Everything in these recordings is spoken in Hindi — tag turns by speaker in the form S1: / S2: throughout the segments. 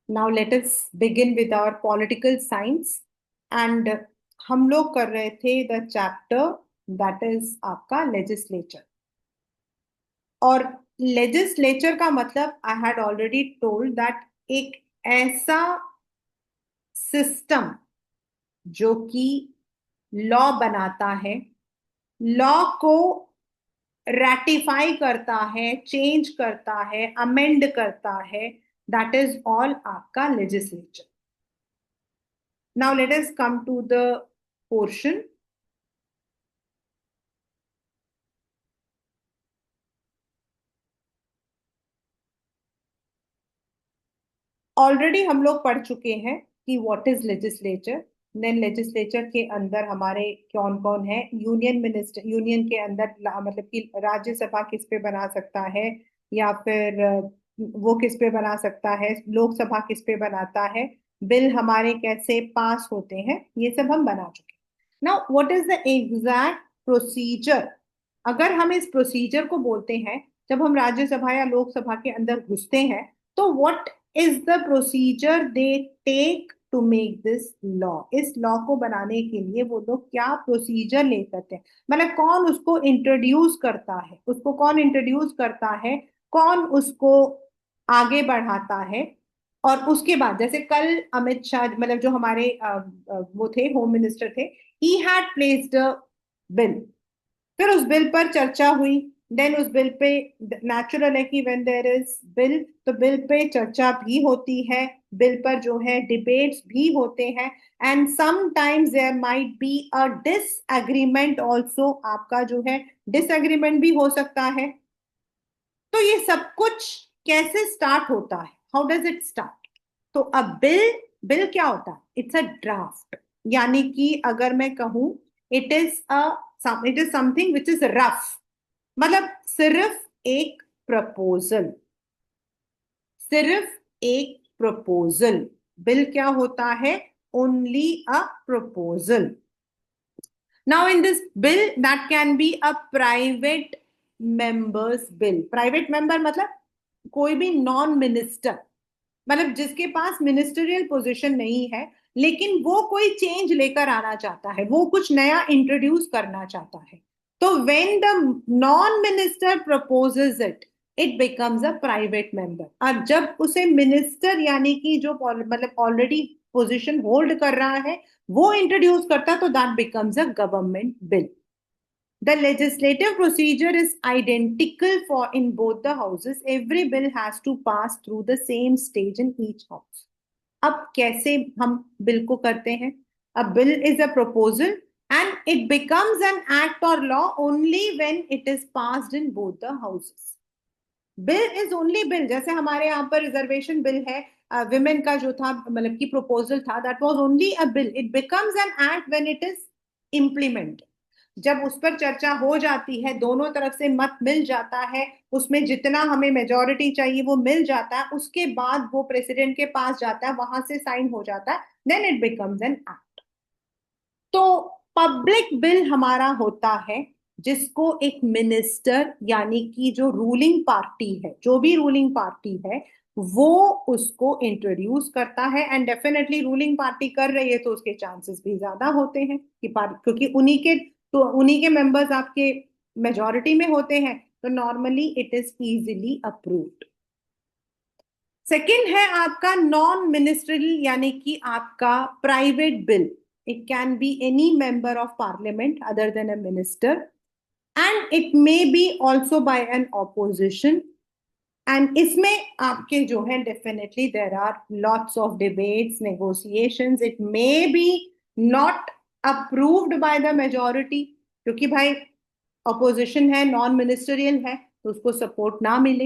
S1: Now let us begin with our political science and हम लोग कर रहे थे द चैप्टर दैट इज आपका लेजिस्लेचर। और लेजिस्लेचर का मतलब I had already told that एक ऐसा सिस्टम जो कि लॉ बनाता है, लॉ को रैटिफाई करता है, चेंज करता है, अमेंड करता है, दैट इज ऑल आपका legislature. Now let us come to the portion. Already हम लोग पढ़ चुके हैं कि what is legislature. Then legislature के अंदर हमारे कौन कौन है, यूनियन मिनिस्टर, यूनियन के अंदर मतलब कि राज्यसभा किस पे बना सकता है, या फिर वो किस पे बना सकता है, लोकसभा किस पे बनाता है, बिल हमारे कैसे पास होते हैं, ये सब हम बना चुके हैं। Now what is the exact procedure? अगर हम इस प्रोसीजर को बोलते हैं, जब हम राज्यसभा या लोकसभा के अंदर घुसते हैं, तो what is the procedure they take to make this law? इस लॉ को बनाने के लिए वो लोग क्या प्रोसीजर ले करते हैं, मतलब कौन उसको इंट्रोड्यूस करता है, उसको कौन इंट्रोड्यूस करता है, कौन उसको आगे बढ़ाता है। और उसके बाद जैसे कल अमित शाह, मतलब जो हमारे वो थे, होम मिनिस्टर थे, he had placed a bill. फिर उस बिल पर चर्चा हुई। देन उस बिल पे, नेचुरल है कि व्हेन देयर इज बिल, तो बिल पे चर्चा भी होती है, बिल पर जो है डिबेट्स भी होते हैं, and sometimes there might be a disagreement also. आपका जो है डिसएग्रीमेंट भी हो सकता है। तो ये सब कुछ कैसे स्टार्ट होता है? How does it start? तो अब बिल, बिल क्या होता है? It's a draft. यानी कि अगर मैं कहूं, it is a it is something which is rough, मतलब सिर्फ एक प्रपोजल, सिर्फ एक प्रपोजल। बिल क्या होता है? Only a proposal. Now in this bill that can be a private members bill. Private member मतलब कोई भी नॉन मिनिस्टर, मतलब जिसके पास मिनिस्टरियल पोजीशन नहीं है, लेकिन वो कोई चेंज लेकर आना चाहता है, वो कुछ नया इंट्रोड्यूस करना चाहता है। तो when the non minister proposes it, it becomes a private member. और जब उसे मिनिस्टर, यानी कि जो मतलब ऑलरेडी पोजीशन होल्ड कर रहा है, वो इंट्रोड्यूस करता, तो that becomes a government bill. The legislative procedure is identical for in both the houses. Every bill has to pass through the same stage in each house. अब कैसे हम बिल को करते हैं? A bill is a proposal and it becomes an act or law only when it is passed in both the houses. Bill is only bill. जैसे हमारे यहाँ पर रिजर्वेशन बिल है, विमेन का जो था, मतलब की प्रपोजल था, that was only a bill. It becomes an act when it is implement. जब उस पर चर्चा हो जाती है, दोनों तरफ से मत मिल जाता है, उसमें जितना हमें मेजोरिटी चाहिए वो मिल जाता है, उसके बाद वो प्रेसिडेंट के पास जाता है, वहां से साइन हो जाता है, then it becomes an act. तो पब्लिक बिल हमारा होता है जिसको एक मिनिस्टर, यानी कि जो रूलिंग पार्टी है, जो भी रूलिंग पार्टी है, वो उसको इंट्रोड्यूस करता है। एंड डेफिनेटली रूलिंग पार्टी कर रही है तो उसके चांसेस भी ज्यादा होते हैं कि क्योंकि उन्हीं के मेंबर्स आपके मेजोरिटी में होते हैं, तो normally it is easily approved. Second है आपका नॉन मिनिस्ट्रियल, यानी कि आपका private bill. It can be any member of parliament other than a minister, and it may be also by an opposition. And इसमें आपके जो है definitely there are lots of debates, negotiations. It may be not approved by the majority, क्योंकि भाई ऑपोजिशन है, नॉन मिनिस्टरियल है, तो उसको सपोर्ट ना मिले।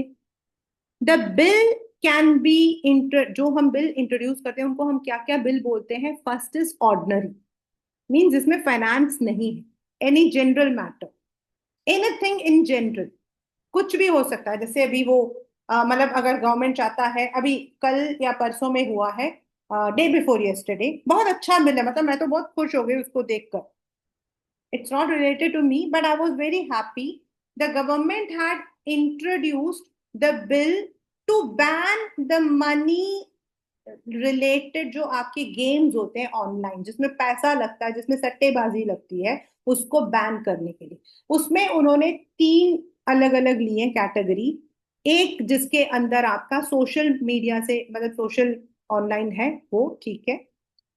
S1: The bill can be inter, जो हम बिल इंट्रोड्यूस करते हैं उनको हम क्या क्या बिल बोलते हैं? फर्स्ट इज ऑर्डिनरी, मीन्स जिसमें फाइनेंस नहीं है। Any general matter, anything in general, कुछ भी हो सकता है। जैसे अभी वो मतलब अगर गवर्नमेंट चाहता है, अभी कल या परसों में हुआ है, डे बिफोर यस्टरडे, बहुत अच्छा बिल है, मतलब मैं तो बहुत खुश हो गई उसको देखकर। It's not related to me, but I was very happy. The government had introduced the bill to ban the money related जो आपके गेम्स होते हैं ऑनलाइन जिसमें पैसा लगता है, जिसमें सट्टेबाजी लगती है, उसको बैन करने के लिए उसमें उन्होंने तीन अलग अलग लिए कैटेगरी। एक जिसके अंदर आपका सोशल मीडिया से मतलब सोशल ऑनलाइन है वो ठीक है,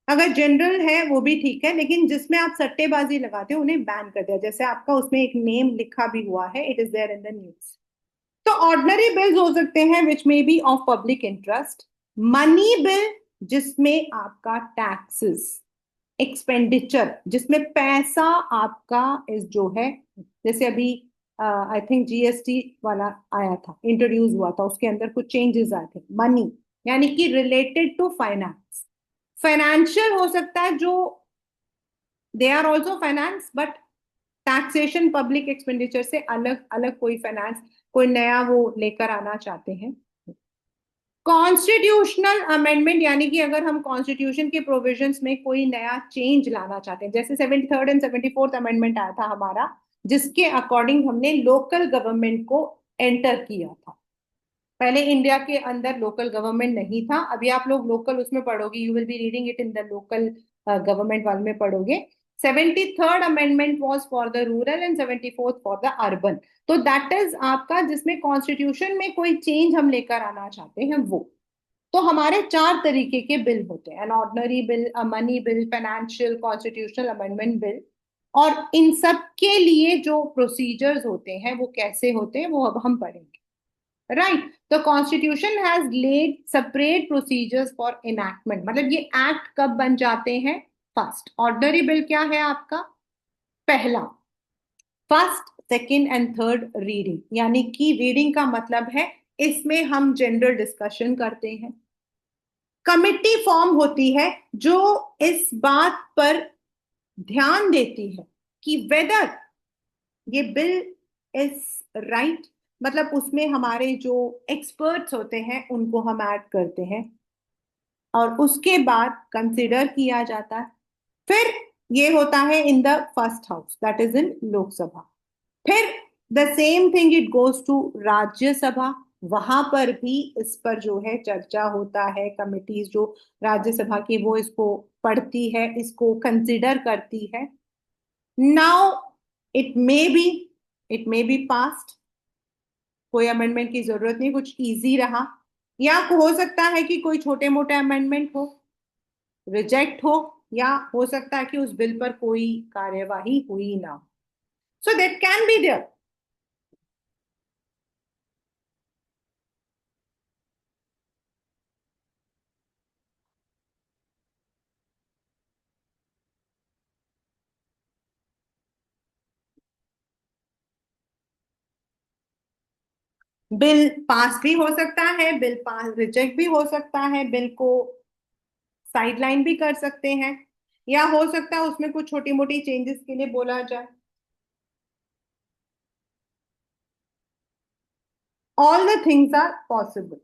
S1: अगर जनरल है वो भी ठीक है, लेकिन जिसमें आप सट्टेबाजी लगाते हो उन्हें बैन कर दिया। जैसे आपका उसमें एक नेम लिखा भी हुआ है, it is there in the news. तो ऑर्डिनरी बिल्स हो सकते हैं which may be of public interest, money bill जिसमें आपका टैक्सेस एक्सपेंडिचर जिसमें पैसा आपका इस जो है, जैसे अभी आई थिंक जीएसटी वाला आया था, इंट्रोड्यूस हुआ था, उसके अंदर कुछ चेंजेस आए थे, मनी यानी कि रिलेटेड टू फाइनेंस। फाइनेंशियल हो सकता है जो they are also finance but taxation public expenditure से अलग अलग कोई फाइनेंस, कोई नया वो लेकर आना चाहते हैं। कॉन्स्टिट्यूशनल अमेंडमेंट यानी कि अगर हम कॉन्स्टिट्यूशन के प्रोविजंस में कोई नया चेंज लाना चाहते हैं, जैसे 73rd एंड 74th अमेंडमेंट आया था हमारा, जिसके अकॉर्डिंग हमने लोकल गवर्नमेंट को एंटर किया था। पहले इंडिया के अंदर लोकल गवर्नमेंट नहीं था, अभी आप लोग लोकल उसमें पढ़ोगे, you will be reading it in the local government वाले में पढ़ोगे। 73rd amendment was for the rural and 74th for the urban. तो दैट इज आपका जिसमें कॉन्स्टिट्यूशन में कोई चेंज हम लेकर आना चाहते हैं वो। तो हमारे चार तरीके के बिल होते हैं, an ordinary bill, a money bill, financial, constitutional amendment bill. और इन सब के लिए जो प्रोसीजर्स होते हैं वो कैसे होते हैं वो अब हम पढ़ेंगे। Right, the constitution has lead separate procedures for enactment, मतलब ये एक्ट कब बन जाते हैं। फर्स्ट ऑर्डनरी बिल क्या है आपका, पहला first second and third reading, यानी कि रीडिंग का मतलब है इसमें हम जनरल डिस्कशन करते हैं। कमिटी फॉर्म होती है जो इस बात पर ध्यान देती है कि वेदर ये बिल इज राइट, मतलब उसमें हमारे जो एक्सपर्ट्स होते हैं उनको हम ऐड करते हैं और उसके बाद कंसिडर किया जाता है। फिर ये होता है in the first house that is in Lok Sabha. फिर the same thing it goes to Rajya Sabha, वहां पर भी इस पर जो है चर्चा होता है, कमिटीज जो राज्यसभा की वो इसको पढ़ती है, इसको कंसिडर करती है। Now it may B it may be passed, कोई अमेंडमेंट की जरूरत नहीं, कुछ इजी रहा, या हो सकता है कि कोई छोटे मोटे अमेंडमेंट हो, रिजेक्ट हो, या हो सकता है कि उस बिल पर कोई कार्यवाही हुई ना। So that can be there. Bill pass भी हो सकता है, बिल पास रिजेक्ट भी हो सकता है, बिल को साइडलाइन भी कर सकते हैं, या हो सकता है उसमें कुछ छोटी मोटी चेंजेस के लिए बोला जाए। All the things are possible.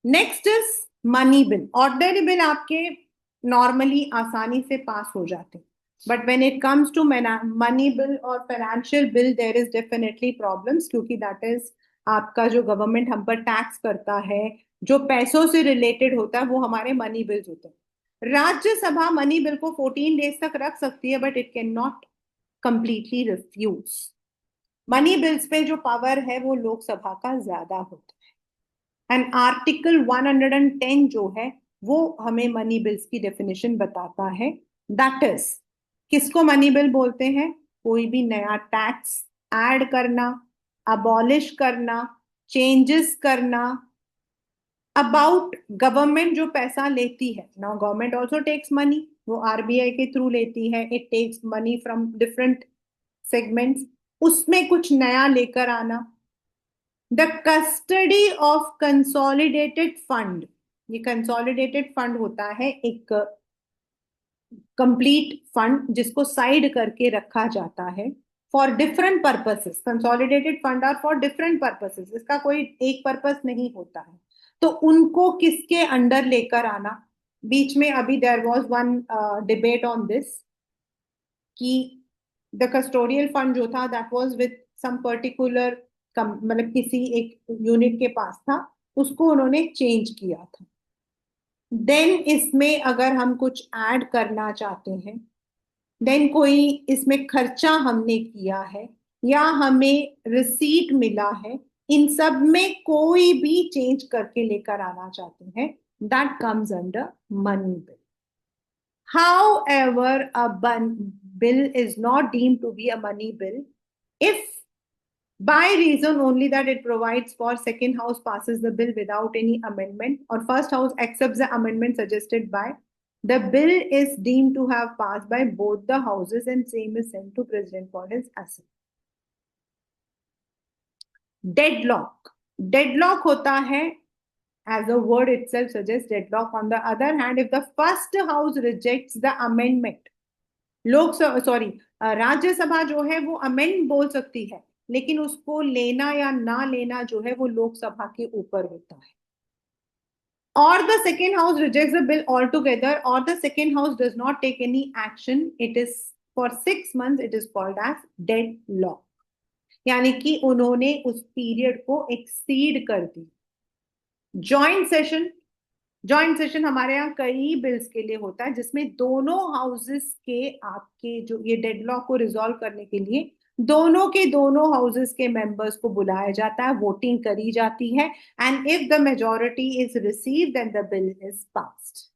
S1: Next is money bill. Ordinary bill आपके नॉर्मली आसानी से पास हो जाते हैं, but when it comes to money bill और financial bill there is definitely problems, क्योंकि दैट इज आपका जो गवर्नमेंट हम पर टैक्स करता है, जो पैसों से रिलेटेड होता है वो हमारे मनी बिल्स होते हैं। राज्यसभा मनी बिल को 14 डेज तक रख सकती है but it can not completely refuse. Money bills पे जो पावर है वो लोकसभा का ज्यादा होता है। एंड आर्टिकल 110 जो है वो हमें मनी बिल्स की डेफिनेशन बताता है। दैट इज, किसको मनी बिल बोलते हैं, कोई भी नया टैक्स ऐड करना, अबॉलिश करना, चेंजेस करना अबाउट गवर्नमेंट जो पैसा लेती है। Now government also takes money, वो आरबीआई के थ्रू लेती है, it takes money from different segments, उसमें कुछ नया लेकर आना। The custody of consolidated fund, ये कंसोलिडेटेड फंड होता है एक कंप्लीट फंड जिसको साइड करके रखा जाता है for different purposes. Consolidated fund are for different purposes, इसका कोई एक पर्पस नहीं होता है। तो उनको किसके अंडर लेकर आना, बीच में अभी there was one debate on this कि द कस्टोडियल फंड जो था that was with some particular, मतलब किसी एक यूनिट के पास था, उसको उन्होंने चेंज किया था। देन इसमें अगर हम कुछ ऐड करना चाहते हैं, देन कोई इसमें खर्चा हमने किया है या हमें रिसीट मिला है, इन सब में कोई भी चेंज करके लेकर आना चाहते हैं, that comes under money bill. However, a bill is not deemed to be a money bill if by reason only that it provides for second house passes the bill without any amendment or first house accepts the amendment suggested by the bill is deemed to have passed by both the houses and same is sent to president for his assent. Deadlock होता है, as the word itself suggests, deadlock. On the other hand, if the first house rejects the amendment, लोक सॉरी राज्यसभा जो है वो अमेंड बोल सकती है, लेकिन उसको लेना या ना लेना जो है वो लोकसभा के ऊपर होता है. और the second house rejects the bill all together और the second house does not take any action, it is for 6 months, it is called as deadlock. यानी कि उन्होंने उस पीरियड को एक्सीड कर दी. जॉइंट सेशन हमारे यहाँ कई बिल्स के लिए होता है जिसमें दोनों हाउसेस के आपके जो ये डेडलॉक को रिजॉल्व करने के लिए दोनों के दोनों हाउसेस के मेंबर्स को बुलाया जाता है, वोटिंग करी जाती है, and if the majority is received then the bill is passed.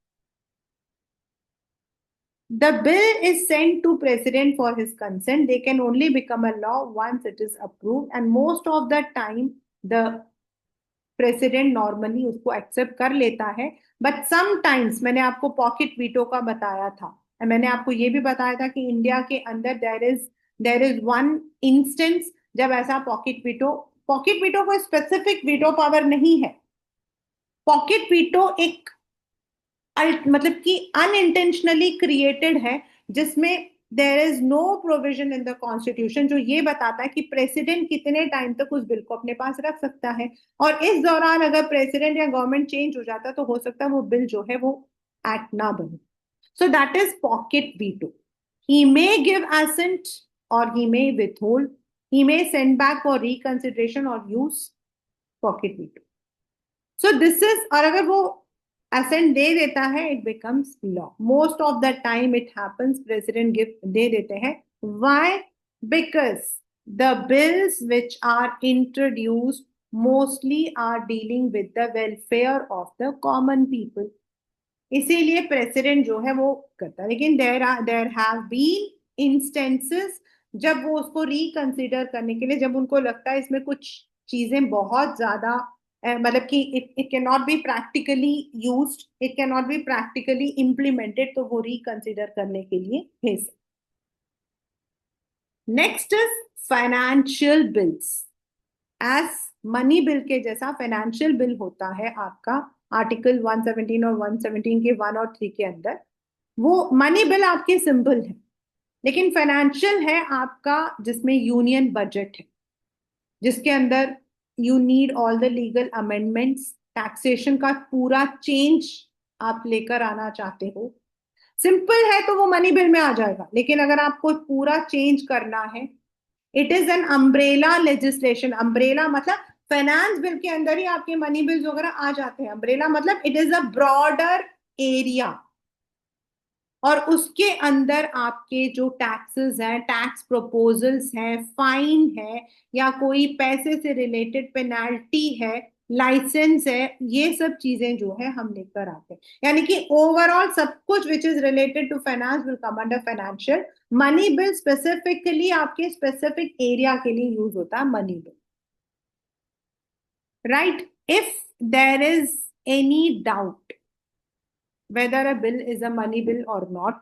S1: The bill is sent to president for his consent. They can only become a law once it is approved, and most of the time the president normally उसको एक्सेप्ट कर लेता है. बट समटाइम्स मैंने आपको पॉकेट वीटो का बताया था, मैंने आपको ये भी बताया था कि इंडिया के अंदर देर इज वन इंस्टेंस जब ऐसा पॉकेट वीटो कोई स्पेसिफिक वीटो पावर नहीं है. पॉकेट वीटो एक मतलब कि अनइंटेंशनली क्रिएटेड है जिसमें there is no provision in the constitution जो ये बताता है कि प्रेसिडेंट कितने टाइम तक उस बिल को अपने पास रख सकता है, और इस दौरान अगर प्रेसिडेंट या गवर्नमेंट चेंज हो जाता तो हो सकता है वो बिल जो है वो एक्ट ना बने. So that is pocket veto. He may give assent और he may withhold, he may send back for reconsideration और use pocket veto. So this is, और अगर वो असेंट दे देता है it becomes law. Most of the time it happens president gift दे देते हैं. Why? Because the bills which are introduced mostly are dealing with the welfare of the common people, इसीलिए प्रेसिडेंट जो है वो करता है. लेकिन देयर हैव बीन इंस्टेंसेस जब वो उसको रिकंसिडर करने के लिए, जब उनको लगता है इसमें कुछ चीजें बहुत ज्यादा मतलब कि it can not be practically used, it can not be practically implemented, तो वो रिकंसिडर करने के लिए भेज. Next is financial bills. As money bill के जैसा फाइनेंशियल बिल होता है आपका आर्टिकल 117 और 117 के 1 और 3 के अंदर. वो मनी बिल आपके सिंपल है, लेकिन फाइनेंशियल है आपका जिसमें यूनियन बजट है, जिसके अंदर you need all the legal amendments, taxation का पूरा चेंज आप लेकर आना चाहते हो. सिंपल है तो वो मनी बिल में आ जाएगा, लेकिन अगर आपको पूरा चेंज करना है, it is an umbrella legislation. Umbrella मतलब फाइनेंस बिल के अंदर ही आपके मनी बिल्स वगैरह आ जाते हैं. अम्ब्रेला मतलब it is a broader area, और उसके अंदर आपके जो टैक्सेस हैं, टैक्स प्रपोजल्स हैं, फाइन है या कोई पैसे से रिलेटेड पेनाल्टी है, लाइसेंस है, ये सब चीजें जो है हम लेकर आते हैं. यानी कि ओवरऑल सब कुछ which is related to finance will come under financial. Money bill specifically आपके स्पेसिफिक एरिया के लिए यूज होता है money bill. Right? If there is any doubt whether a bill is a money bill or not,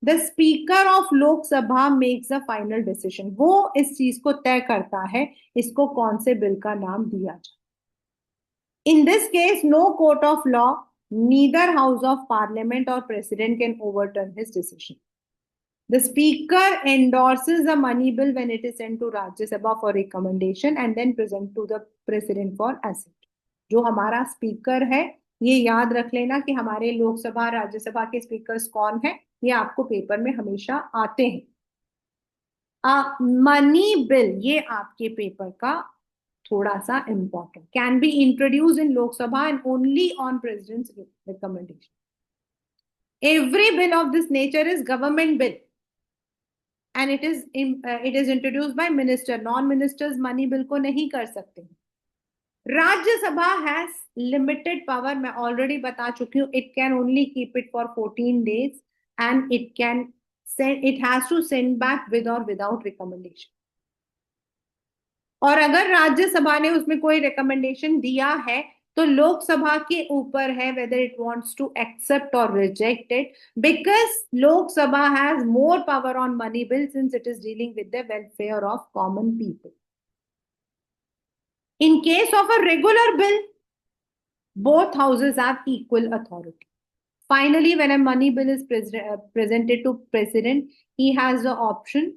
S1: the speaker of Lok Sabha makes a final decision. वो इस चीज को तय करता है इसको कौन से बिल का नाम दिया जाए. In this case, no court of law, neither house of parliament or president can overturn his decision. The speaker endorses a money bill when it is sent to Rajya Sabha for recommendation and then present to the president for assent. जो हमारा स्पीकर है, ये याद रख लेना कि हमारे लोकसभा राज्यसभा के स्पीकर्स कौन है, ये आपको पेपर में हमेशा आते हैं. मनी बिल ये आपके पेपर का थोड़ा सा important, can be introduce in Lok Sabha and only on president's recommendation. Every bill of this nature is government bill and it is introduced by minister. Non ministers money bill को नहीं कर सकते. Rajya Sabha has limited power. मैं already बता चुकी हूँ. It can only keep it for 14 days and it has to send back with or without recommendation. और अगर राज्यसभा ने उसमें कोई रिकमेंडेशन दिया है तो लोकसभा के ऊपर है whether it wants to accept or reject it, because Lok Sabha has more power on money bill since it is dealing with the welfare of common people. In case of a regular bill, both houses have equal authority. Finally, when a money bill is presented to president, he has the option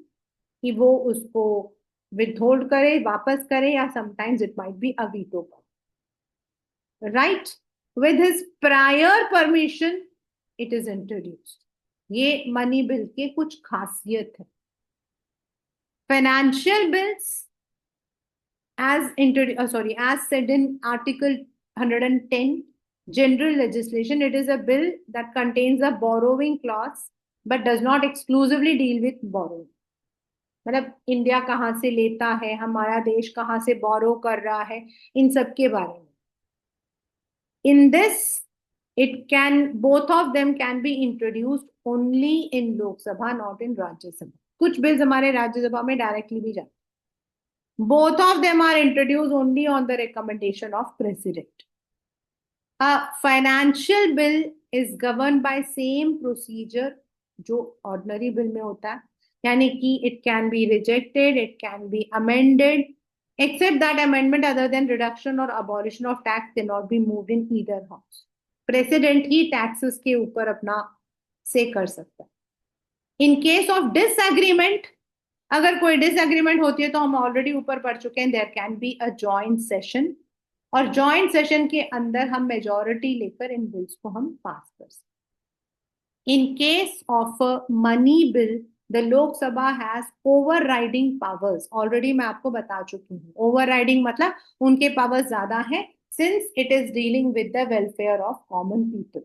S1: कि वो उसको withhold करे, वापस करे, या sometimes it might be a veto power. Right? With his prior permission, it is introduced. ये मनी बिल के कुछ खासियत है. Financial bills, as said in Article 110, General Legislation, it is a bill that contains a borrowing clause but does not exclusively deal with borrowing. मतलब इंडिया कहाँ से लेता है, हमारा देश कहाँ से बोरो कर रहा है, इन सब के बारे में. In this, both of them can be introduced only in Lok Sabha, not in Rajya Sabha. कुछ बिल्स हमारे राज्यसभा में डायरेक्टली भी जाते. Both of them are introduced only on the recommendation of president. A financial bill is governed by same procedure जो ordinary bill में होता है, यानी कि it can be rejected, it can be amended, except that amendment other than reduction or abolition of tax cannot be moved in either house. President he taxes के ऊपर अपना say कर सकता है. In case of disagreement, अगर कोई disagreement होती है तो हम already ऊपर पढ़ चुके हैं, there can be a joint session, और joint session के अंदर हम majority लेकर इन bills को हम pass कर सकते. In case of a money bill, the Lok Sabha has overriding powers. Already मैं आपको बता चुकी हूँ. Overriding मतलब उनके powers ज्यादा हैं since it is dealing with the welfare of common people.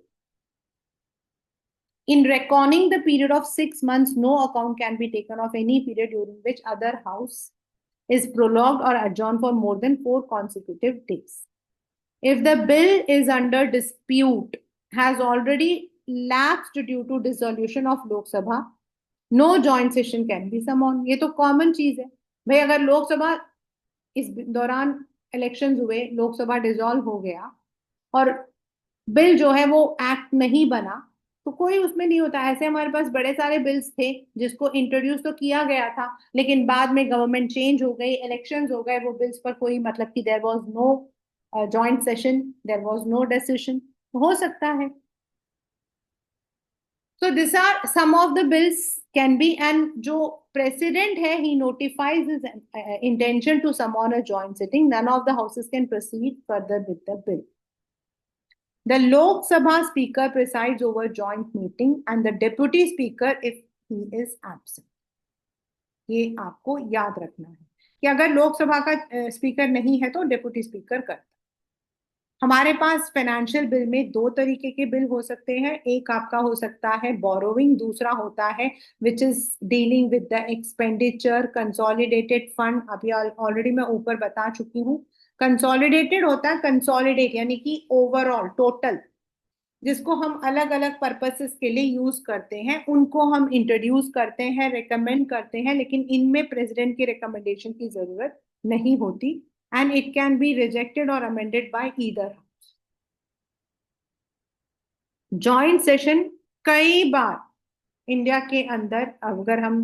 S1: In reckoning the period of 6 months, no account can be taken of any period during which other house is prologued or adjourned for more than 4 consecutive days. If the bill is under dispute, has already lapsed due to dissolution of Lok Sabha, no joint session can be summoned. ये तो कॉमन चीज है भाई. अगर लोकसभा इस दौरान इलेक्शंस हुए, लोकसभा डिसॉल्व हो गया और बिल जो है वो एक्ट नहीं बना, तो कोई उसमें नहीं होता. ऐसे हमारे पास बड़े सारे बिल्स थे जिसको इंट्रोड्यूस तो किया गया था, लेकिन बाद में गवर्नमेंट चेंज हो गई, इलेक्शंस हो गए, वो बिल्स पर कोई मतलब कि there was no joint session, there was no decision. हो सकता है. So these are some of the bills can be, and जो president है, he notifies his intention to summon a joint sitting. None of the houses can proceed further with the bill. The Lok Sabha speaker presides over joint meeting and the deputy speaker if he is absent. ये आपको याद रखना है कि अगर लोकसभा का स्पीकर नहीं है तो डेप्यूटी स्पीकर करता. हमारे पास फाइनेंशियल बिल में 2 तरीके के बिल हो सकते हैं. एक आपका हो सकता है बोरोइंग, दूसरा होता है which is dealing with the expenditure consolidated fund. अभी ऑलरेडी मैं ऊपर बता चुकी हूँ. कंसोलिडेटेड होता है कंसोलिडेट यानी कि ओवरऑल टोटल, जिसको हम अलग अलग पर्पसेस के लिए यूज करते हैं, उनको हम इंट्रोड्यूस करते हैं, रिकमेंड करते हैं, लेकिन इनमें प्रेसिडेंट की रिकमेंडेशन की जरूरत नहीं होती. And it can be rejected or amended by either house. Joint session कई बार इंडिया के अंदर, अगर हम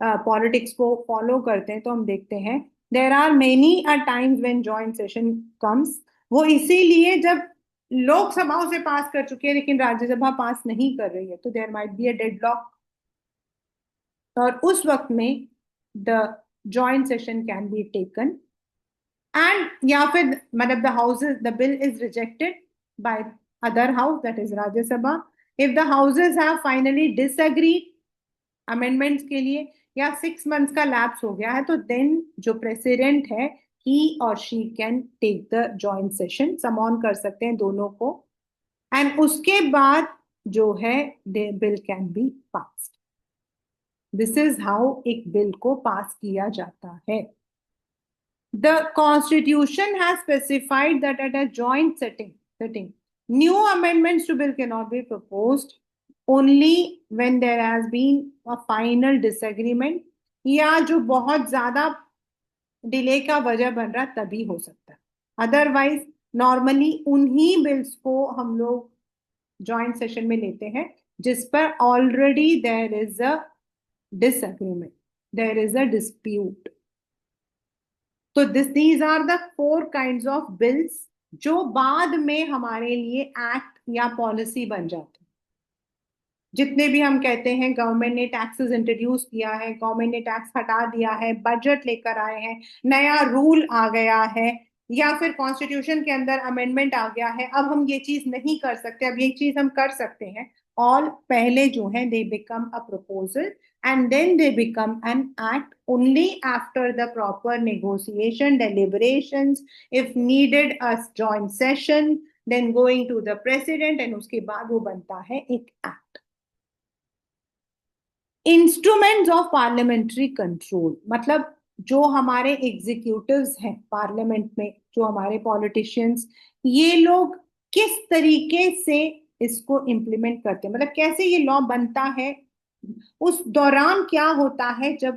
S1: पॉलिटिक्स को फॉलो करते हैं तो हम देखते हैं there are many a times when joint session comes. वो इसीलिए जब लोकसभा उसे पास कर चुकी है लेकिन राज्यसभा पास नहीं कर रही है, तो there might be a deadlock. और उस वक्त में the joint session can be taken. And या फिर मतलब the bill is rejected by other house, that is Rajya Sabha. If the houses have finally disagreed amendments के लिए या 6 months का lapse हो गया है, तो then जो president है he or she can take the joint session, समॉन कर सकते हैं दोनों को, एंड उसके बाद जो है the bill can be passed. This is how एक बिल को पास किया जाता है. The Constitution has specified that at a joint sitting, new amendments to bill cannot be proposed only when there has been a final disagreement, या जो बहुत ज्यादा डिले का वजह बन रहा तभी हो सकता है. अदरवाइज नॉर्मली उन्हीं बिल्स को हम लोग जॉइंट सेशन में लेते हैं जिस पर already there is a disagreement, there is a dispute. तो these are the 4 kinds of bills जो बाद में हमारे लिए एक्ट या पॉलिसी बन जाते हैं. जितने भी हम कहते हैं गवर्नमेंट ने टैक्सेस इंट्रोड्यूस किया है, गवर्नमेंट ने टैक्स हटा दिया है, बजट लेकर आए हैं, नया रूल आ गया है, या फिर कॉन्स्टिट्यूशन के अंदर अमेंडमेंट आ गया है, अब हम ये चीज नहीं कर सकते, अब ये चीज हम कर सकते हैं, ऑल पहले जो है they become a proposal and then they become an act only after the proper negotiation, deliberations, if needed a joint session, then going to the president, and उसके बाद वो बनता है एक act. Instruments of parliamentary control, मतलब जो हमारे एग्जीक्यूटिव्स हैं पार्लियामेंट में, जो हमारे पॉलिटिशियंस, ये लोग किस तरीके से इसको इम्प्लीमेंट करते हैं, मतलब कैसे ये लॉ बनता है, उस दौरान क्या होता है जब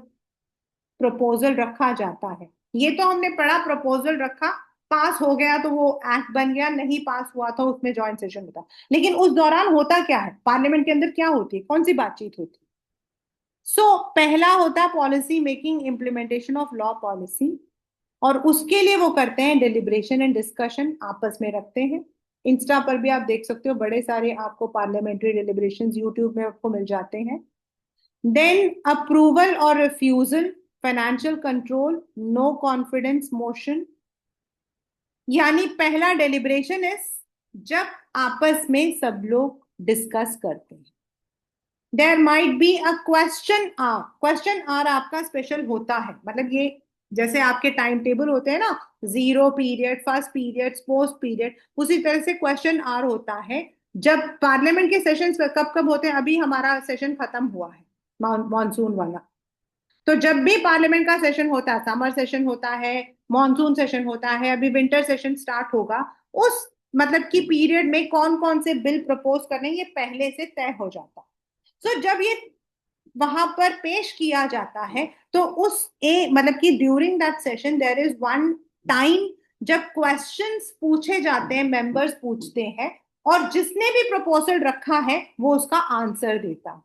S1: प्रपोजल रखा जाता है. ये तो हमने पढ़ा, प्रपोजल रखा, पास हो गया तो वो एक्ट बन गया, नहीं पास हुआ तो उसमें जॉइंट सेशन होता. लेकिन उस दौरान होता क्या है, पार्लियामेंट के अंदर क्या होती है, कौन सी बातचीत होती है. पहला होता है policy making, implementation of law policy, और उसके लिए वो करते हैं डिलिब्रेशन एंड डिस्कशन, आपस में रखते हैं. इंस्टा पर भी आप देख सकते हो, बड़े सारे आपको पार्लियामेंट्री डिलिब्रेशन यूट्यूब में आपको मिल जाते हैं. देन अप्रूवल और refusal, financial control, no confidence motion. यानी पहला डिलिब्रेशन इज जब आपस में सब लोग डिस्कस करते हैं. There might be a question hour, question hour आपका स्पेशल होता है, मतलब ये जैसे आपके टाइम टेबल होते हैं ना, 0 period, first period, post period, उसी तरह से क्वेश्चन आर होता है जब पार्लियामेंट के सेशंस कब कब होते हैं. अभी हमारा सेशन खत्म हुआ है मॉनसून वाला, तो जब भी पार्लियामेंट का सेशन होता है, समर सेशन होता है, मॉनसून सेशन होता है, अभी विंटर सेशन स्टार्ट होगा, उस मतलब की पीरियड में कौन कौन से बिल प्रपोज करने ये पहले से तय हो जाता है. जब ये वहां पर पेश किया जाता है तो उस मतलब कि during that session there is one time जब क्वेश्चंस पूछे जाते हैं, मेंबर्स पूछते हैं, और जिसने भी प्रपोजल रखा है वो उसका आंसर देता है.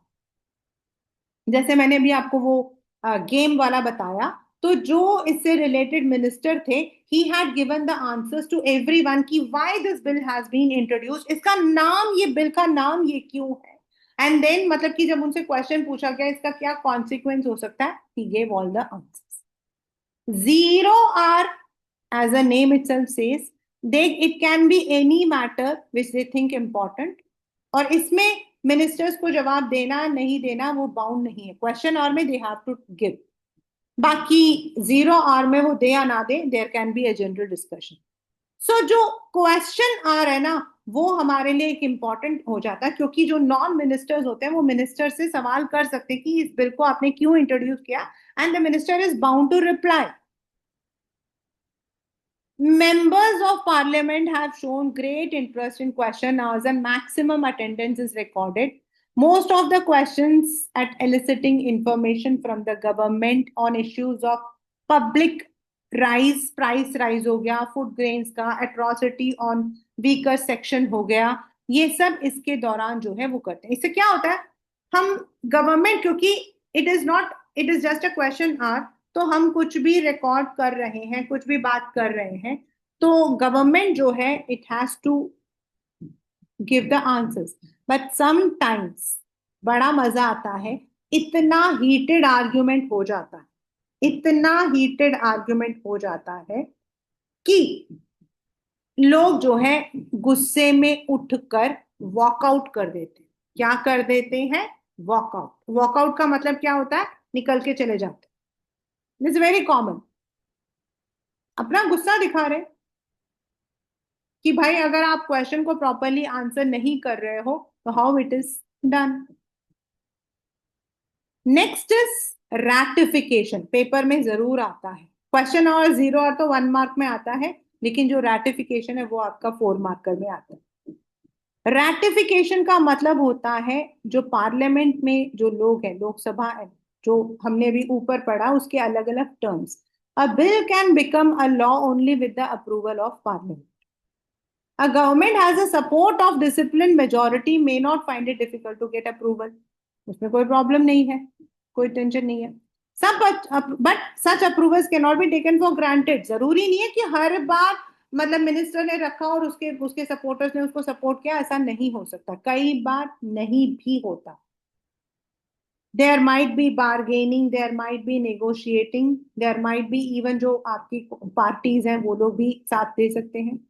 S1: जैसे मैंने अभी आपको वो गेम वाला बताया, तो जो इससे रिलेटेड मिनिस्टर थे, he had given the answers to everyone कि why this bill has been introduced, इसका नाम, ये बिल का नाम ये क्यों है. एंड देन मतलब कि जब उनसे क्वेश्चन पूछा गया इसका क्या कॉन्सिक्वेंस हो सकता है, he gave all the answers. 0 R, as a name itself says, it can be any matter which they think important, और इसमें मिनिस्टर्स को जवाब देना नहीं देना वो बाउंड नहीं है. क्वेश्चन आर में दे हैव टू गिव, बाकी 0 R में वो दे या ना दे, there can be a general discussion. जो क्वेश्चन आर है ना, वो हमारे लिए एक इंपॉर्टेंट हो जाता है, क्योंकि जो नॉन मिनिस्टर्स होते हैं वो मिनिस्टर से सवाल कर सकते हैं कि इस बिल को आपने क्यों इंट्रोड्यूस किया, and the minister is bound to reply. Members of parliament have shown great interest in question hours and maximum attendance is recorded. Most of the questions at eliciting information from the government on issues of public price rise हो गया, food grains का, atrocity on weaker section हो गया, ये सब इसके दौरान जो है वो करते हैं. इससे क्या होता है, हम गवर्नमेंट, क्योंकि it is just a question hour, तो हम कुछ भी रिकॉर्ड कर रहे हैं, कुछ भी बात कर रहे हैं, तो गवर्नमेंट जो है it has to give the answers. But sometimes बड़ा मजा आता है, इतना हीटेड आर्ग्यूमेंट हो जाता है, इतना हीटेड आर्ग्यूमेंट हो जाता है कि लोग जो है गुस्से में उठकर वॉकआउट कर देते हैं. क्या कर देते हैं, वॉकआउट. वॉकआउट का मतलब क्या होता है, निकल के चले जाते. This very common. अपना गुस्सा दिखा रहे कि भाई अगर आप क्वेश्चन को प्रॉपरली आंसर नहीं कर रहे हो तो how it is done. Next is ratification, paper में जरूर आता है क्वेश्चन, और 0 और तो 1 मार्क में आता है, लेकिन जो रैटिफिकेशन है वो आपका 4 मार्कर में आता है। रैटिफिकेशन का मतलब होता है जो पार्लियामेंट में जो लोग हैं, लोकसभा है, जो हमने अभी ऊपर पढ़ा उसके अलग अलग terms. A bill can become a law only with the approval of parliament. A government has a support of disciplined majority may not find it difficult to get approval. उसमें कोई प्रॉब्लम नहीं है, कोई टेंशन नहीं है। सब but such approvals can not be taken for granted. जरूरी नहीं है कि हर बार मतलब मिनिस्टर ने रखा और उसके उसके सपोर्टर्स ने उसको सपोर्ट किया, ऐसा नहीं हो सकता, कई बार नहीं भी होता। There might be bargaining, there might be negotiating, there might be even जो आपकी पार्टीज हैं वो लोग भी साथ दे सकते हैं।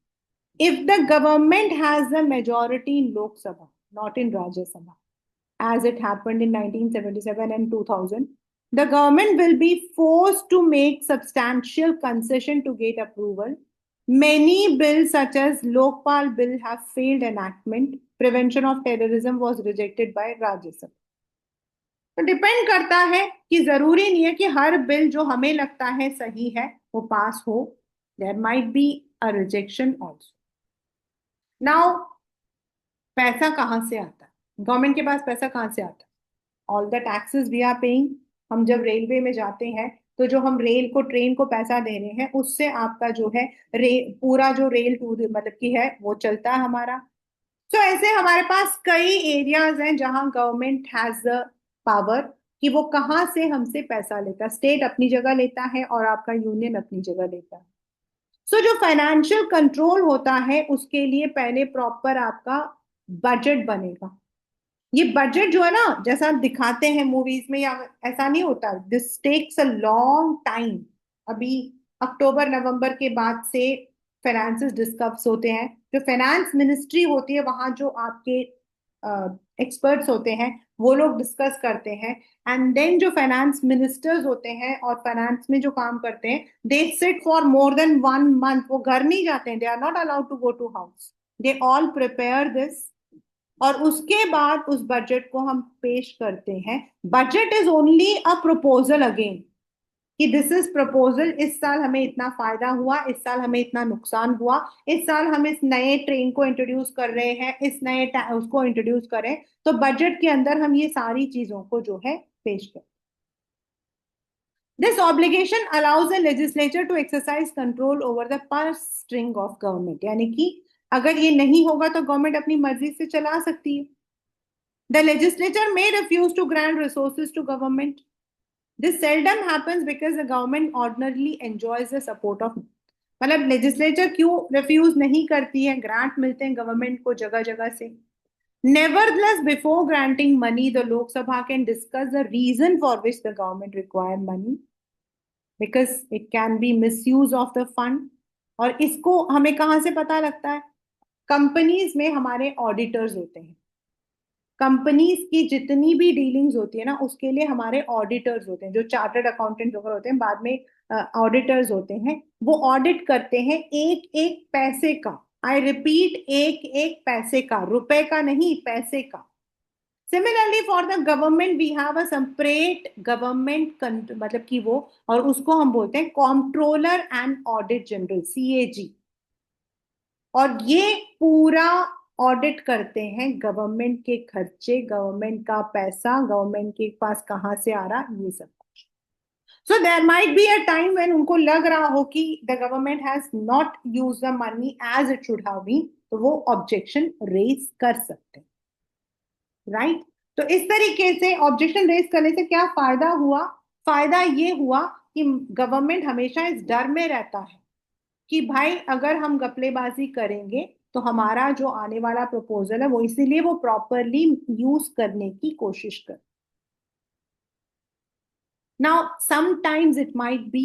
S1: If the government has a majority in Lok Sabha, not in Rajya Sabha, as it happened in 1977 and 2000, the government will be forced to make substantial concession to get approval. Many bills, such as Lokpal bill, have failed enactment. Prevention of terrorism was rejected by Rajya Sabha. तो डिपेंड करता है कि जरूरी नहीं है कि हर बिल जो हमें लगता है सही है वो पास हो। There might be a rejection also. Now पैसा कहाँ से आता है, गवर्नमेंट के पास पैसा कहाँ से आता है? All the taxes we are paying. हम जब रेलवे में जाते हैं तो जो हम रेल को ट्रेन को पैसा दे रहे हैं उससे आपका जो है पूरा जो रेल टूर मतलब की है वो चलता है हमारा। तो ऐसे हमारे पास कई एरियाज हैं जहां गवर्नमेंट हैज द पावर कि वो कहाँ से हमसे पैसा लेता है। स्टेट अपनी जगह लेता है और आपका यूनियन अपनी जगह लेता है। सो जो फाइनेंशियल कंट्रोल होता है उसके लिए पहले प्रॉपर आपका बजट बनेगा। ये बजट जो है ना, जैसा दिखाते हैं मूवीज में या ऐसा नहीं होता, this takes a long time. अभी अक्टूबर नवंबर के बाद से फाइनेंसेस डिस्कस होते हैं। जो फाइनेंस मिनिस्ट्री होती है वहां जो आपके एक्सपर्ट्स होते हैं वो लोग डिस्कस करते हैं। एंड देन जो फाइनेंस मिनिस्टर्स होते हैं और फाइनेंस में जो काम करते हैं they sit for more than 1 month. वो घर नहीं जाते हैं, they are not allowed to go to house, they all prepare this. और उसके बाद उस बजट को हम पेश करते हैं। Budget is only a proposal again कि दिस इज प्रपोजल, इस साल हमें इतना फायदा हुआ, इस साल हमें इतना नुकसान हुआ, इस साल हम इस नए ट्रेन को इंट्रोड्यूस कर रहे हैं, इस नए उसको इंट्रोड्यूस करें। तो बजट के अंदर हम ये सारी चीजों को जो है पेश करें। This obligation allows the legislature to exercise control over the purse string of government, यानी कि अगर ये नहीं होगा तो गवर्नमेंट अपनी मर्जी से चला सकती है। The legislature may refuse to grant resources to government. This seldom happens because the government ordinarily enjoys the support of, मतलब लेजिस्लेचर क्यों रिफ्यूज नहीं करती है, ग्रांट मिलते हैं गवर्नमेंट को जगह जगह से। Nevertheless, before granting money, the Lok Sabha can discuss the reason for which the government require money, because it can be misuse of the fund. और इसको हमें कहाँ से पता लगता है? कंपनीज में हमारे ऑडिटर्स होते हैं। कंपनीज की जितनी भी डीलिंग्स होती है ना उसके लिए हमारे ऑडिटर्स होते हैं, जो चार्टर्ड अकाउंटेंट वगैरह होते हैं, बाद में ऑडिटर्स होते हैं। वो ऑडिट करते हैं एक एक पैसे का। आई रिपीट, एक एक पैसे का, रुपए का नहीं, पैसे का। Similarly for the government we have a separate government मतलब कि वो, और उसको हम बोलते हैं comptroller and audit general, CAG. और ये पूरा ऑडिट करते हैं गवर्नमेंट के खर्चे, गवर्नमेंट का पैसा, गवर्नमेंट के पास कहाँ से आ रहा, ये सब कुछ। So there might be a time when उनको लग रहा हो कि the government has not use the money as it should have been, तो वो ऑब्जेक्शन रेज कर सकते हैं, राइट। तो इस तरीके से ऑब्जेक्शन रेज करने से क्या फायदा हुआ? फायदा ये हुआ कि गवर्नमेंट हमेशा इस डर में रहता है कि भाई अगर हम गपलेबाजी करेंगे तो हमारा जो आने वाला प्रपोजल है वो, इसीलिए वो प्रॉपरली यूज करने की कोशिश कर। Now sometimes it might be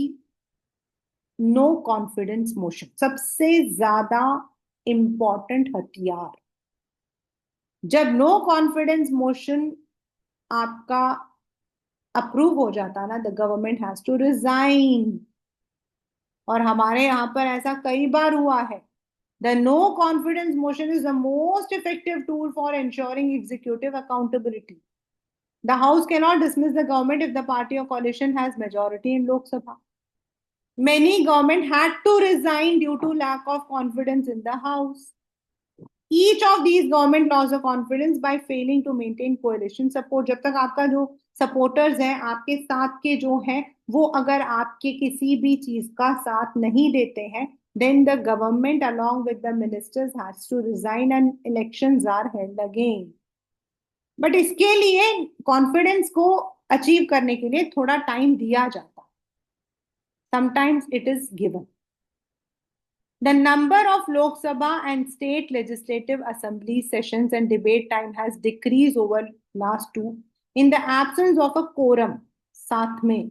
S1: no confidence motion, सबसे ज्यादा इंपॉर्टेंट हथियार। जब नो कॉन्फिडेंस मोशन आपका अप्रूव हो जाता ना, the government has to resign. और हमारे यहाँ पर ऐसा कई बार हुआ है। The no confidence motion is the most effective tool for ensuring executive accountability. The House cannot dismiss the government if the party or coalition has majority in Lok Sabha. Many government had to resign due to lack of confidence in the House. Each of these government lost the confidence by failing to maintain coalition support. जब तक आपका जो सपोर्टर्स हैं, आपके साथ के जो हैं, वो अगर आपके किसी भी चीज का साथ नहीं देते हैं, then the government along with the ministers has to resign and elections are held again. But इसके लिए कॉन्फिडेंस को अचीव करने के लिए थोड़ा टाइम दिया जाता है. Sometimes it is given. The number of Lok Sabha and state legislative assembly sessions and debate time has decreased over last two in the absence of a quorum. साथ में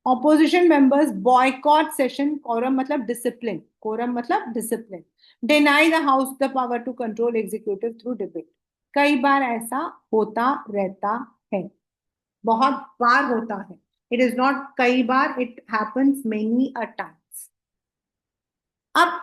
S1: opposition members boycott session. Quorum मतलब discipline. Quorum मतलब discipline. Deny the house the power to control executive through debate. कई बार ऐसा होता रहता है, बहुत बार होता है. It is not कई बार, it happens many a times. अब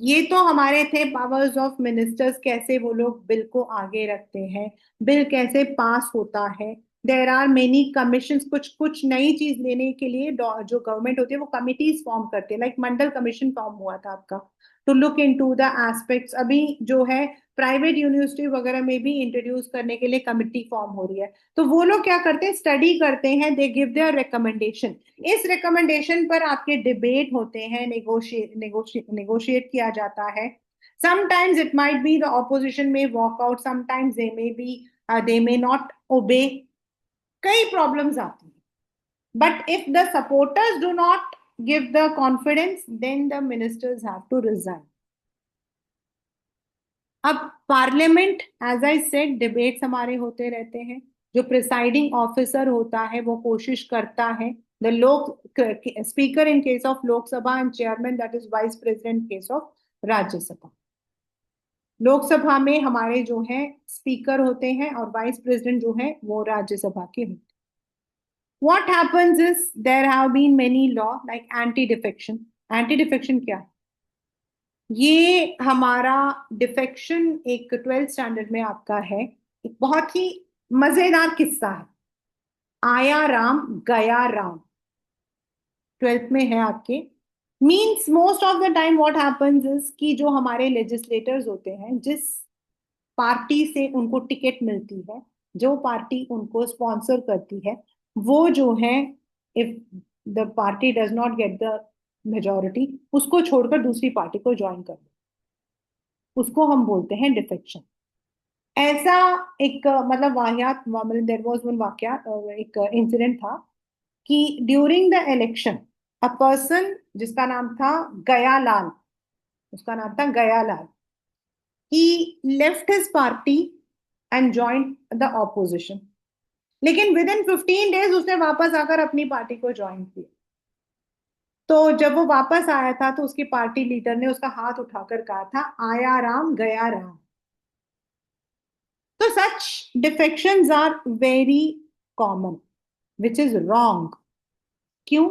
S1: ये तो हमारे थे पावर्स ऑफ मिनिस्टर्स, कैसे वो लोग बिल को आगे रखते हैं, बिल कैसे पास होता है. There are many commissions. कुछ कुछ नई चीज लेने के लिए जो गवर्नमेंट होती है वो कमिटीज फॉर्म करती है. लाइक मंडल कमीशन फॉर्म हुआ था आपका, to look into the aspects. अभी जो है प्राइवेट यूनिवर्सिटी वगैरह में भी इंट्रोड्यूस करने के लिए कमिटी फॉर्म हो रही है. तो वो लोग क्या करते हैं, स्टडी करते हैं, दे गिव देयर रिकमेंडेशन. इस रिकमेंडेशन पर आपके डिबेट होते हैं, नेगोशिएट किया जाता है. Sometimes it might be the opposition में walk out, sometimes they may not obey. कई प्रॉब्लम्स आती हैं. But if the supporters do not give the confidence, then the ministers have to resign. अब parliament, as I said, debates हमारे होते रहते हैं. जो प्रिसाइडिंग ऑफिसर होता है वो कोशिश करता है, द लोक speaker in case of Lok Sabha and chairman that is vice president case of Rajya Sabha. Lok Sabha में हमारे जो है स्पीकर होते हैं और वाइस प्रेसिडेंट जो है वो राज्यसभा के होते हैं. What happens is there have been many law like anti-defection. Anti-defection क्या है? ये हमारा डिफेक्शन एक 12th स्टैंडर्ड में आपका है. एक बहुत ही मजेदार किस्सा है. आया राम गया राम 12th में है आपके. Means most of the time what happens is कि जो हमारे लेजिस्लेटर्स होते हैं, जिस पार्टी से उनको टिकट मिलती है, जो पार्टी उनको स्पॉन्सर करती है, वो जो है, if the party does not get the majority, उसको छोड़कर दूसरी पार्टी को ज्वाइन कर, उसको हम बोलते हैं डिफेक्शन. ऐसा एक मतलब वाहियात, मतलब देयर वाज वन वाकया, एक इंसिडेंट था कि during the election a person जिसका नाम था गयालाल, उसका नाम था Gayalal, he left his party and joined the opposition. लेकिन विद इन 15 days उसने वापस आकर अपनी पार्टी को ज्वाइन किया. तो जब वो वापस आया था तो उसकी पार्टी लीडर ने उसका हाथ उठाकर कहा था, आया राम गया राम. तो such defections are very common, which is wrong. क्यों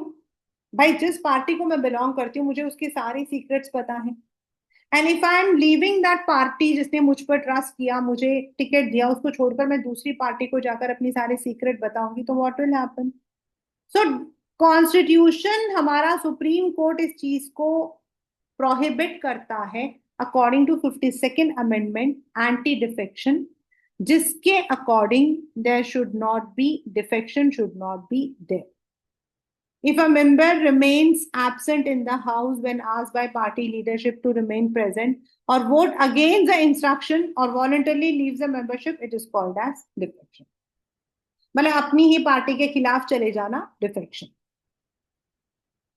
S1: भाई? जिस पार्टी को मैं बिलोंग करती हूँ मुझे उसकी सारी सीक्रेट्स पता है. And if I am leaving that party, जिसने मुझ पर ट्रस्ट किया, मुझे टिकट दिया, उसको छोड़कर मैं दूसरी पार्टी को जाकर अपनी सारी सीक्रेट बताऊंगी, तो what will happen? So constitution, हमारा सुप्रीम कोर्ट इस चीज को प्रोहिबिट करता है according to 52nd amendment, anti defection, जिसके according there should not be defection, should not be there. If a member remains absent in the house when asked by party leadership to remain present or vote against the instruction or voluntarily leaves the membership, it is called as defection. मतलब अपनी ही पार्टी के खिलाफ चले जाना defection.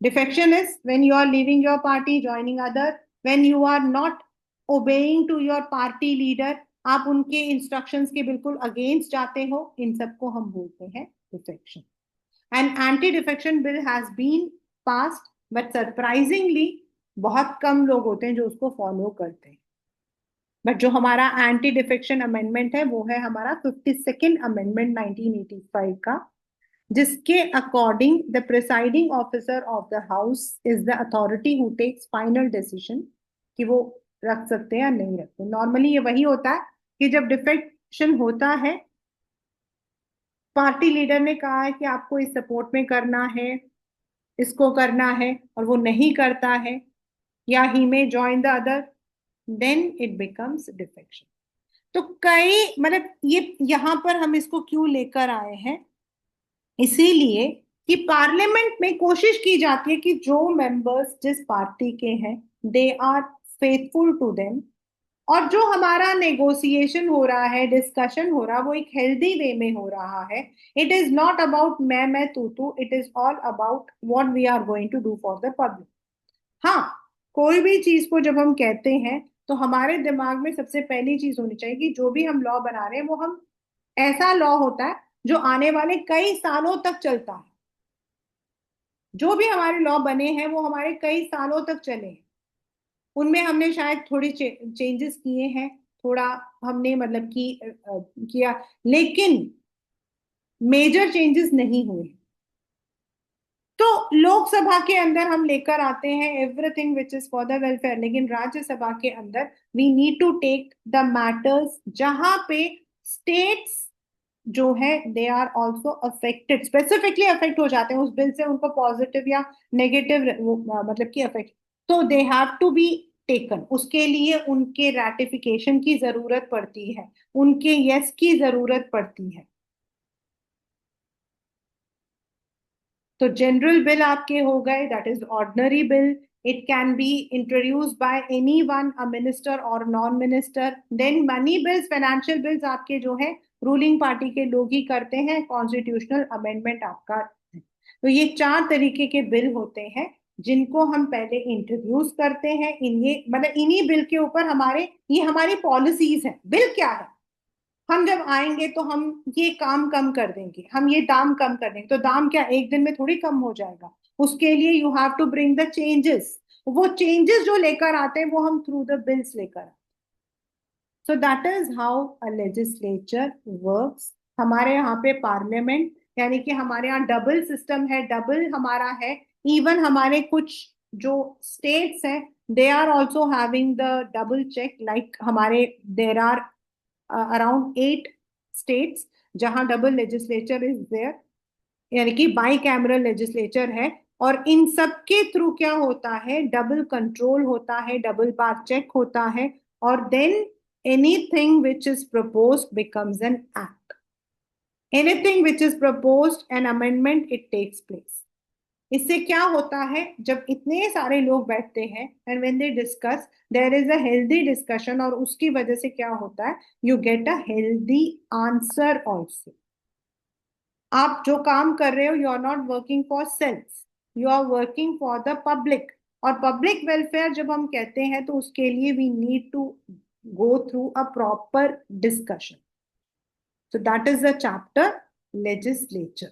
S1: Defection is when you are leaving your party, joining other, when you are not obeying to your party leader, आप उनके instructions के बिल्कुल against जाते हो, इन सबको हम बोलते हैं defection. An anti-defection bill has been passed, but surprisingly बहुत कम लोग होते हैं जो उसको फॉलो करते हैं. बट जो हमारा एंटी डिफेक्शन अमेंडमेंट है वो है हमारा 52nd अमेंडमेंट 1985 का, जिसके according the presiding officer of the house is the authority who takes final decision कि वो रख सकते हैं या नहीं रखते। नॉर्मली ये वही होता है कि जब डिफेक्शन होता है, पार्टी लीडर ने कहा है कि आपको इस सपोर्ट में करना है, इसको करना है, और वो नहीं करता है, या he may join the other, then it becomes defection. तो कई मतलब ये यहाँ पर हम इसको क्यों लेकर आए हैं, इसीलिए कि पार्लियामेंट में कोशिश की जाती है कि जो मेंबर्स जिस पार्टी के हैं they are faithful to them, और जो हमारा नेगोशिएशन हो रहा है, डिस्कशन हो रहा है, वो एक हेल्दी वे में हो रहा है। इट इज नॉट अबाउट मैं तू, it is all about what we are going to do for the public. हाँ, कोई भी चीज को जब हम कहते हैं तो हमारे दिमाग में सबसे पहली चीज होनी चाहिए कि जो भी हम लॉ बना रहे हैं वो हम ऐसा लॉ होता है जो आने वाले कई सालों तक चलता है। जो भी हमारे लॉ बने हैं वो हमारे कई सालों तक चले हैं। उनमें हमने शायद थोड़ी चेंजेस किए हैं, थोड़ा हमने मतलब कि किया, लेकिन मेजर चेंजेस नहीं हुए। तो लोकसभा के अंदर हम लेकर आते हैं everything which is for the welfare, लेकिन राज्यसभा के अंदर we need to take the matters जहां पे स्टेट्स जो है they are also affected, specifically affect हो जाते हैं उस बिल से, उनको पॉजिटिव या नेगेटिव मतलब कि अफेक्ट, तो they have to be taken. उसके लिए उनके रैटिफिकेशन की जरूरत पड़ती है, उनके यस की जरूरत पड़ती है। तो जनरल बिल आपके हो गए, that is ordinary bill. It can be introduced by anyone, a minister और non minister. Then money bills, financial bills आपके जो है रूलिंग पार्टी के लोग ही करते हैं, कॉन्स्टिट्यूशनल अमेंडमेंट आपका है। तो ये चार तरीके के बिल होते हैं जिनको हम पहले इंट्रोड्यूस करते हैं। इन ये मतलब इन्हीं बिल के ऊपर हमारे ये हमारी पॉलिसीज है। बिल क्या है, हम जब आएंगे तो हम ये काम कम कर देंगे, हम ये दाम कम कर देंगे, तो दाम क्या एक दिन में थोड़ी कम हो जाएगा। उसके लिए you have to bring the changes. वो चेंजेस जो लेकर आते हैं वो हम थ्रू द बिल्स लेकर आते हैं। सो that is how a legislature works. हमारे यहाँ पे पार्लियामेंट यानी कि हमारे यहाँ डबल सिस्टम है, डबल हमारा है। इवन हमारे कुछ जो स्टेट्स हैं they are also having the double check, like हमारे देर आर अराउंड 8 स्टेट्स जहां डबल लेजिस्लेचर इज देयर, यानी कि बाई कैमरल लेजिस्लेचर है। और इन सब के थ्रू क्या होता है, डबल कंट्रोल होता है, डबल बार चेक होता है, और then anything which is proposed becomes an act. Anything which is proposed an amendment it takes place. इससे क्या होता है, जब इतने सारे लोग बैठते हैं and when they discuss there is a healthy discussion, और उसकी वजह से क्या होता है, you get a healthy answer also. आप जो काम कर रहे हो you are not working for self, you are working for the public. और पब्लिक वेलफेयर जब हम कहते हैं तो उसके लिए we need to go through a proper discussion. So that is the chapter legislature.